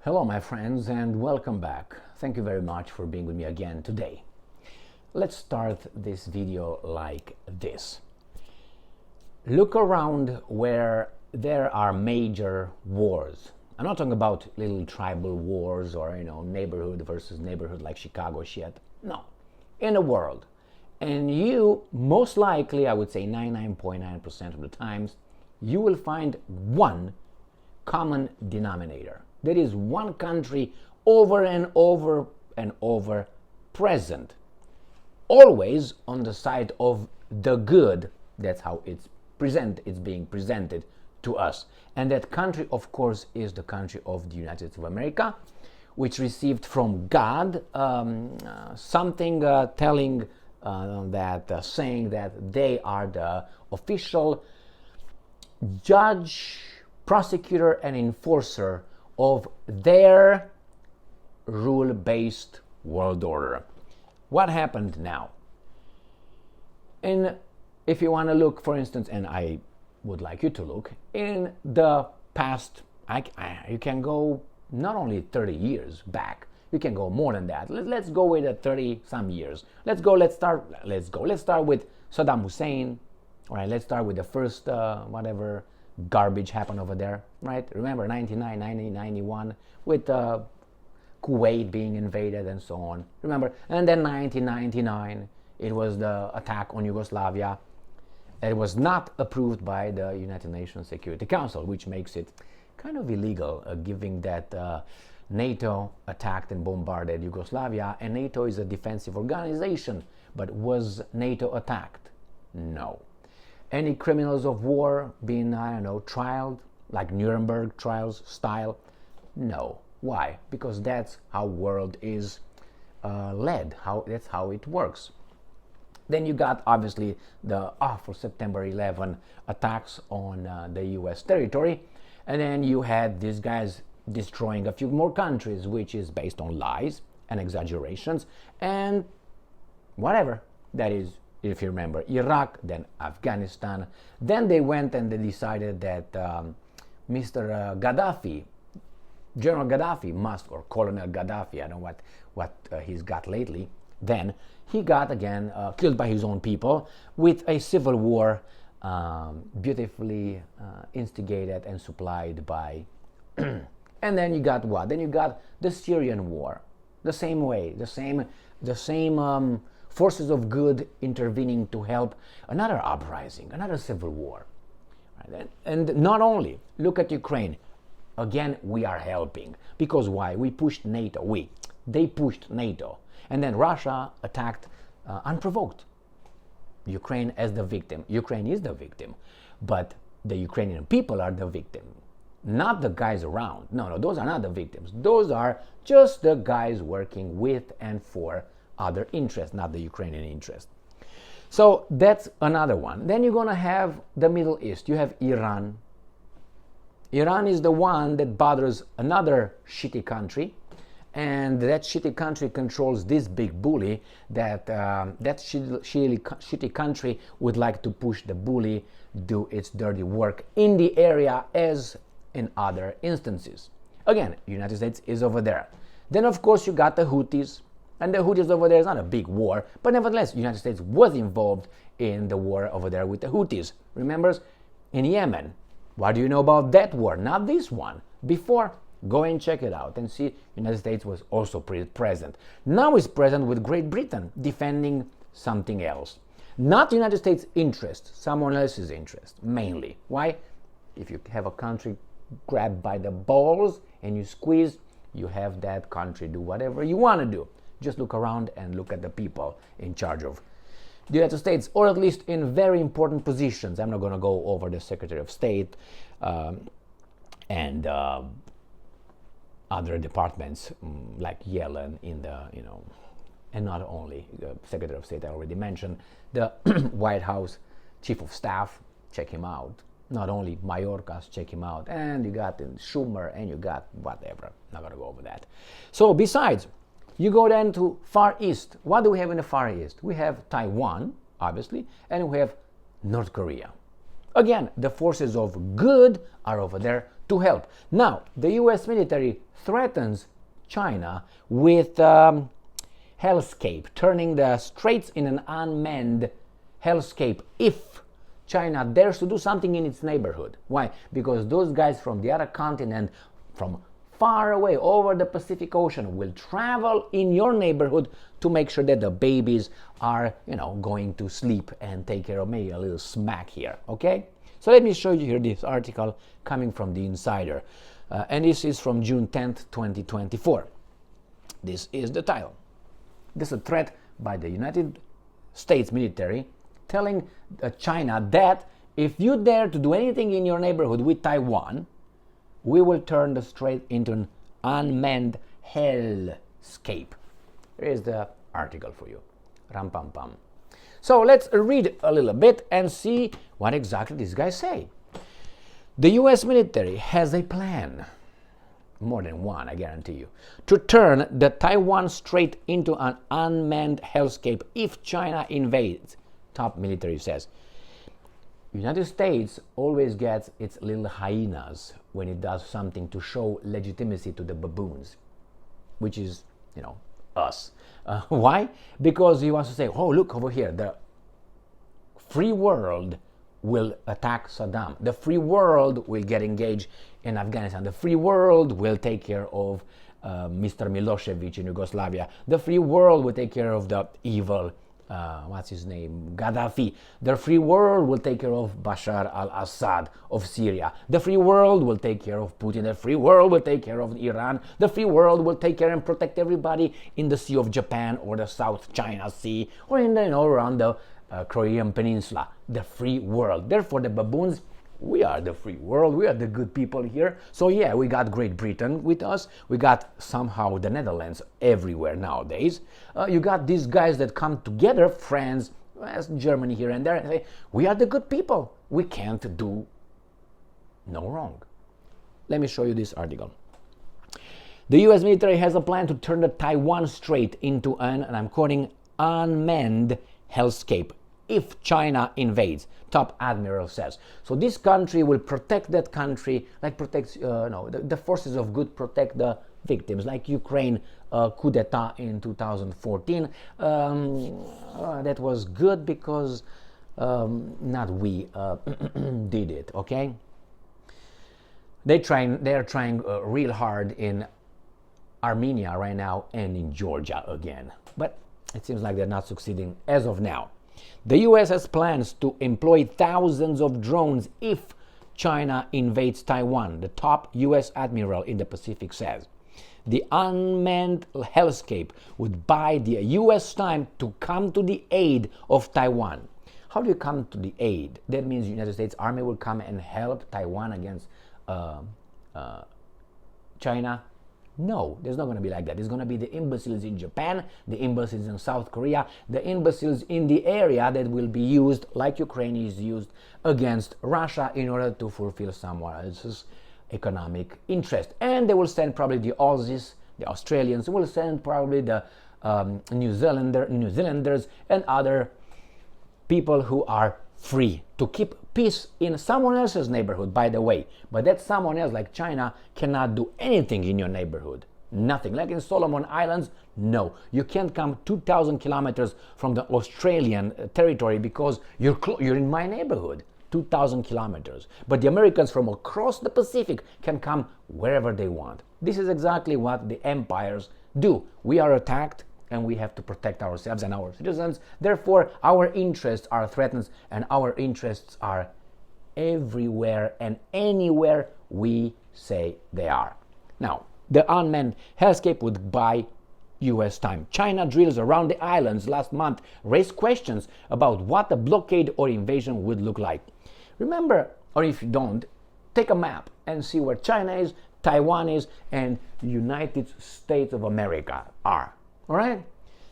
Hello my friends and welcome back. Thank you very much for being with me again today. Let's start this video like this. Look around where there are major wars. I'm not talking about little tribal wars or neighborhood versus neighborhood like Chicago shit. No, in the world. And you, most likely, I would say 99.9% of the times, you will find one common denominator. There is one country over and over and over present, always on the side of the good. That's how it's being presented to us. And that country, of course, is the country of the United States of America, which received from God something telling saying that they are the official judge, prosecutor, and enforcer of their rule-based world order. What happened now? And if you want to look, for instance, and I would like you to look, in the past, you can go not only 30 years back, you can go more than that. Let's go with 30 some years. Let's start with Saddam Hussein. All right, let's start with the first whatever garbage happened over there, right? Remember 99, 90, 91 with Kuwait being invaded and so on. Remember, and then 1999, it was the attack on Yugoslavia. It was not approved by the United Nations Security Council, which makes it kind of illegal, given that NATO attacked and bombarded Yugoslavia, and NATO is a defensive organization. But was NATO attacked? No. Any criminals of war being, trialed, like Nuremberg trials style? No. Why? Because that's how world is led. That's how it works. Then you got, obviously, the awful September 11 attacks on the U.S. territory. And then you had these guys destroying a few more countries, which is based on lies and exaggerations and whatever. That is, if you remember, Iraq, then Afghanistan. Then they went and they decided that Mr. Gaddafi, General Gaddafi must, or Colonel Gaddafi, I don't know what he's got lately, then he got again killed by his own people with a civil war beautifully instigated and supplied by and then you got what? Then you got the Syrian war, the same way, the same forces of good intervening to help another uprising, another civil war. Right? And not only, look at Ukraine. Again, we are helping. Because why? We pushed NATO. They pushed NATO. And then Russia attacked unprovoked. Ukraine as the victim. Ukraine is the victim. But the Ukrainian people are the victim. Not the guys around. No, those are not the victims. Those are just the guys working with and for other interests, not the Ukrainian interest. So that's another one. Then you're going to have the Middle East. You have Iran. Iran is the one that bothers another shitty country, and that shitty country controls this big bully that shitty country would like to push the bully do its dirty work in the area as in other instances. Again, United States is over there. Then of course you got the Houthis. And the Houthis over there is not a big war, but nevertheless, the United States was involved in the war over there with the Houthis. Remember, in Yemen. What do you know about that war? Not this one. Before, go and check it out and see the United States was also present. Now it's present with Great Britain, defending something else. Not the United States' interest, someone else's interest, mainly. Why? If you have a country grabbed by the balls and you squeeze, you have that country do whatever you want to do. Just look around and look at the people in charge of the United States, or at least in very important positions. I'm not going to go over the Secretary of State and other departments like Yellen in the, and not only the Secretary of State I already mentioned, the White House Chief of Staff, check him out. Not only Mayorkas, check him out. And you got Schumer and you got whatever. Not going to go over that. So besides, you go then to Far East. What do we have in the Far East? We have Taiwan, obviously, and we have North Korea. Again, the forces of good are over there to help. Now, the US military threatens China with hellscape, turning the straits in an unmanned hellscape if China dares to do something in its neighborhood. Why? Because those guys from the other continent, from far away over the Pacific Ocean, will travel in your neighborhood to make sure that the babies are, going to sleep and take care of maybe a little smack here, okay? So let me show you here this article coming from the Insider. And this is from June 10th, 2024. This is the title. This is a threat by the United States military telling China that if you dare to do anything in your neighborhood with Taiwan, we will turn the strait into an unmanned hellscape. Here is the article for you. Ram pam pam. So let's read a little bit and see what exactly these guys say. The US military has a plan, more than one, I guarantee you, to turn the Taiwan Strait into an unmanned hellscape if China invades, top military says. United States always gets its little hyenas when it does something to show legitimacy to the baboons, which is, us. Why? Because he wants to say, oh, look over here, the free world will attack Saddam. The free world will get engaged in Afghanistan. The free world will take care of Mr. Milosevic in Yugoslavia. The free world will take care of the evil, Gaddafi. The free world will take care of Bashar al-Assad of Syria. The free world will take care of Putin. The free world will take care of Iran. The free world will take care and protect everybody in the Sea of Japan or the South China Sea or in the, around the Korean Peninsula. The free world. Therefore, the baboons, we are the free world. We are the good people here. So yeah, we got Great Britain with us. We got somehow the Netherlands everywhere nowadays. You got these guys that come together, France, Germany here and there, and say, we are the good people. We can't do no wrong. Let me show you this article. The US military has a plan to turn the Taiwan Strait into an, and I'm quoting, unmanned hellscape if China invades, top admiral says. So this country will protect that country, like protects, the forces of good protect the victims, like Ukraine coup d'etat in 2014. That was good because not we did it, okay? They're trying real hard in Armenia right now and in Georgia again. But it seems like they're not succeeding as of now. The US has plans to employ thousands of drones if China invades Taiwan, the top US admiral in the Pacific says. The unmanned hellscape would buy the US time to come to the aid of Taiwan. How do you come to the aid? That means the United States Army will come and help Taiwan against China? No, there's not going to be like that. It's going to be the imbeciles in Japan, the imbeciles in South Korea, the imbeciles in the area that will be used, like Ukraine is used, against Russia in order to fulfill someone else's economic interest. And they will send probably the Aussies, the Australians, will send probably the New Zealanders and other people who are free to keep peace in someone else's neighborhood, by the way. But that someone else, like China, cannot do anything in your neighborhood. Nothing. Like in Solomon Islands, no. You can't come 2,000 kilometers from the Australian territory because you're in my neighborhood. 2,000 kilometers. But the Americans from across the Pacific can come wherever they want. This is exactly what the empires do. We are attacked, and we have to protect ourselves and our citizens. Therefore, our interests are threatened, and our interests are everywhere and anywhere we say they are. Now, the unmanned hellscape would buy US time. China drills around the islands last month raised questions about what a blockade or invasion would look like. Remember, or if you don't, take a map and see where China is, Taiwan is, and United States of America are. All right?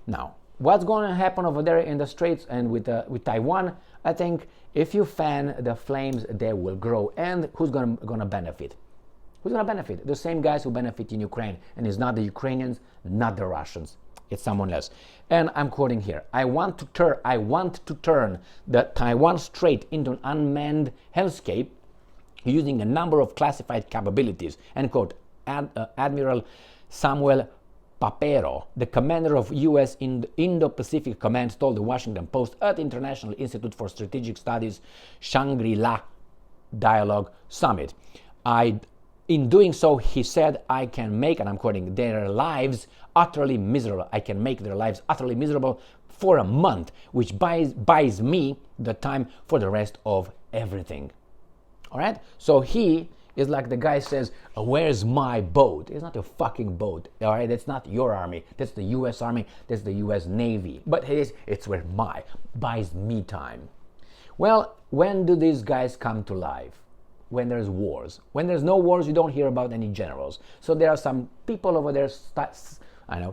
Now, what's going to happen over there in the Straits and with Taiwan? I think if you fan the flames, they will grow. And who's going to benefit? Who's going to benefit? The same guys who benefit in Ukraine. And it's not the Ukrainians, not the Russians. It's someone else. And I'm quoting here. I want to turn the Taiwan Strait into an unmanned hellscape using a number of classified capabilities, end quote. Admiral Samuel Papero, the commander of U.S. Indo-Pacific Command, told the Washington Post at the International Institute for Strategic Studies Shangri-La Dialogue Summit. In doing so, he said, I can make, and I'm quoting, their lives utterly miserable. I can make their lives utterly miserable for a month, which buys me the time for the rest of everything. All right? So he is like the guy says, where's my boat? It's not a fucking boat. All right? That's not your army. That's the U.S. Army. That's the U.S. Navy. But it's where buys me time. Well, when do these guys come to life? When there's wars. When there's no wars, you don't hear about any generals. So there are some people over there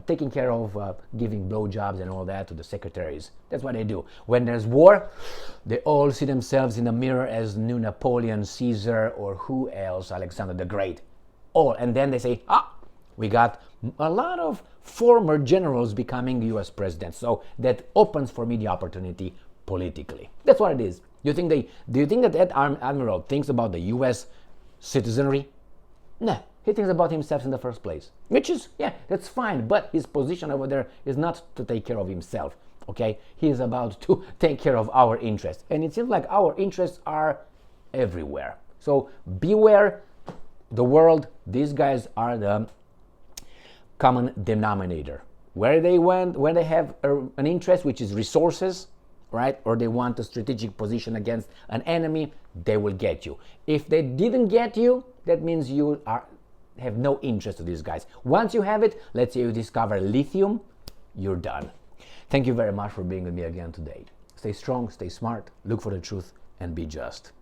taking care of giving blowjobs and all that to the secretaries. That's what they do. When there's war, they all see themselves in the mirror as new Napoleon, Caesar, or who else, Alexander the Great. And then they say, we got a lot of former generals becoming U.S. presidents. So that opens for me the opportunity politically. That's what it is. Do you think that admiral thinks about the U.S. citizenry? No. He thinks about himself in the first place, which is, that's fine, but his position over there is not to take care of himself, okay? He is about to take care of our interests, and it seems like our interests are everywhere. So beware the world. These guys are the common denominator. Where they have an interest, which is resources, right? Or they want a strategic position against an enemy, they will get you. If they didn't get you, that means you have no interest in these guys. Once you have it, let's say you discover lithium, you're done. Thank you very much for being with me again today. Stay strong, stay smart, look for the truth, and be just.